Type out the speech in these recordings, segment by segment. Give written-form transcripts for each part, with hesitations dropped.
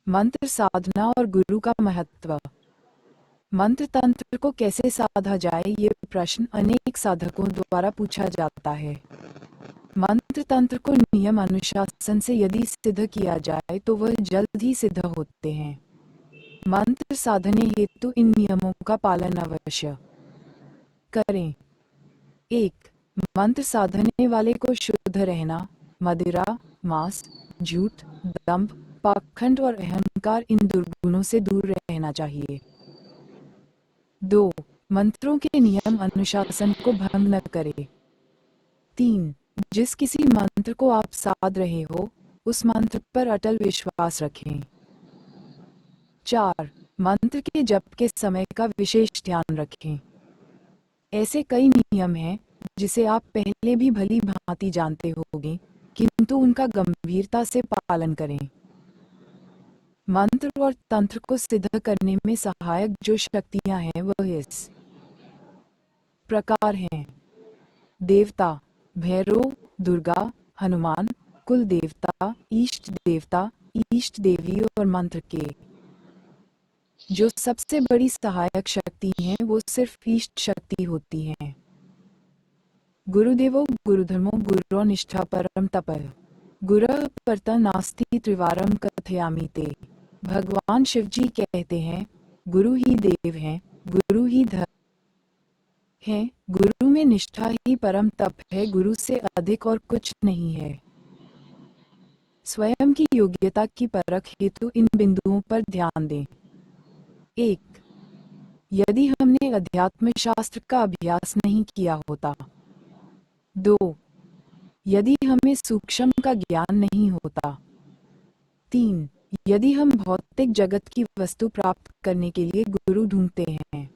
मंत्र साधना और गुरु का महत्व। मंत्र तंत्र को कैसे साधा जाए, ये प्रश्न अनेक साधकों द्वारा पूछा जाता है। मंत्र तंत्र को नियम अनुशासन से यदि सिद्ध किया जाए तो वह जल्द ही सिद्ध होते हैं। मंत्र साधने हेतु इन नियमों का पालन अवश्य करें। 1. मंत्र साधने वाले को शुद्ध रहना, मदिरा, मांस, झूठ, दंभ, पाखंड और अहंकार इन दुर्गुणों से दूर रहना चाहिए। 2. मंत्रों के नियम अनुशासन को भंग न करे। 3. जिस किसी मंत्र को आप साध रहे हो उस मंत्र पर अटल विश्वास रखें। 4. मंत्र के जप के समय का विशेष ध्यान रखें। ऐसे कई नियम हैं जिसे आप पहले भी भली भांति जानते होंगे, किंतु उनका गंभीरता से पालन करें। मंत्र और तंत्र को सिद्ध करने में सहायक जो शक्तियां हैं वह इस प्रकार हैं। देवता: भैरव, दुर्गा, हनुमान, कुल देवता, इष्ट देवता, इष्ट देवी और मंत्र के जो सबसे बड़ी सहायक शक्ति हैं वो सिर्फ इष्ट शक्ति होती हैं। गुरुदेवो गुरुधर्मो गुरो निष्ठा परम तपः गुरः परतः नास्ति त्रिवारम कथयामि ते। भगवान शिवजी कहते हैं, गुरु ही देव हैं, गुरु ही धर्म है, गुरु में निष्ठा ही परम तप है, गुरु से अधिक और कुछ नहीं है। स्वयं की योग्यता की परख हेतु इन बिंदुओं पर ध्यान दें। 1. यदि हमने अध्यात्म शास्त्र का अभ्यास नहीं किया होता। 2. यदि हमें सूक्ष्म का ज्ञान नहीं होता। 3. यदि हम भौतिक जगत की वस्तु प्राप्त करने के लिए गुरु ढूंढते हैं।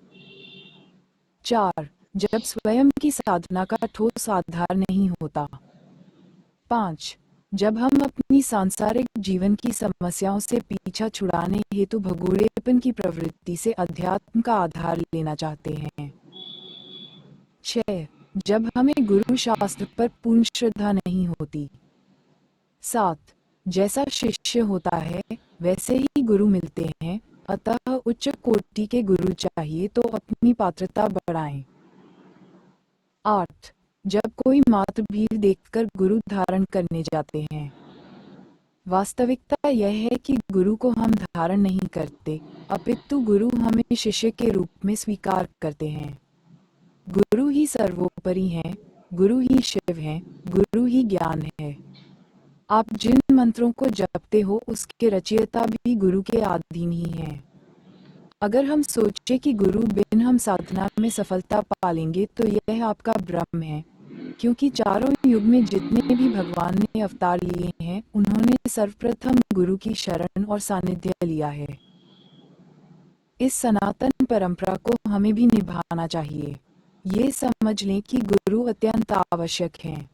4. जब स्वयं की साधना का ठोस आधार नहीं होता। 5. जब हम अपनी सांसारिक जीवन की समस्याओं से पीछा छुड़ाने हेतु भगोड़ेपन की प्रवृत्ति से अध्यात्म का आधार लेना चाहते हैं। 6. जब हमें गुरु शास्त्र पर पूर्ण श्रद्धा नहीं होती। 7. जैसा शिष्य होता है वैसे ही गुरु मिलते हैं, अतः उच्च कोटि के गुरु चाहिए तो अपनी पात्रता बढ़ाएं। 8. जब कोई मात्र भीड़ देखकर गुरु धारण करने जाते हैं। वास्तविकता यह है कि गुरु को हम धारण नहीं करते, अपितु गुरु हमें शिष्य के रूप में स्वीकार करते हैं। गुरु ही सर्वोपरि हैं, गुरु ही शिव हैं, गुरु ही ज्ञान है। आप जिन मंत्रों को जपते हो उसके रचयिता भी गुरु के अधीन ही हैं। अगर हम सोचें कि गुरु बिन हम साधना में सफलता पालेंगे तो यह आपका भ्रम है, क्योंकि चारों युग में जितने भी भगवान ने अवतार लिए हैं उन्होंने सर्वप्रथम गुरु की शरण और सानिध्य लिया है। इस सनातन परंपरा को हमें भी निभाना चाहिए। ये समझ लें कि गुरु अत्यंत आवश्यक हैं।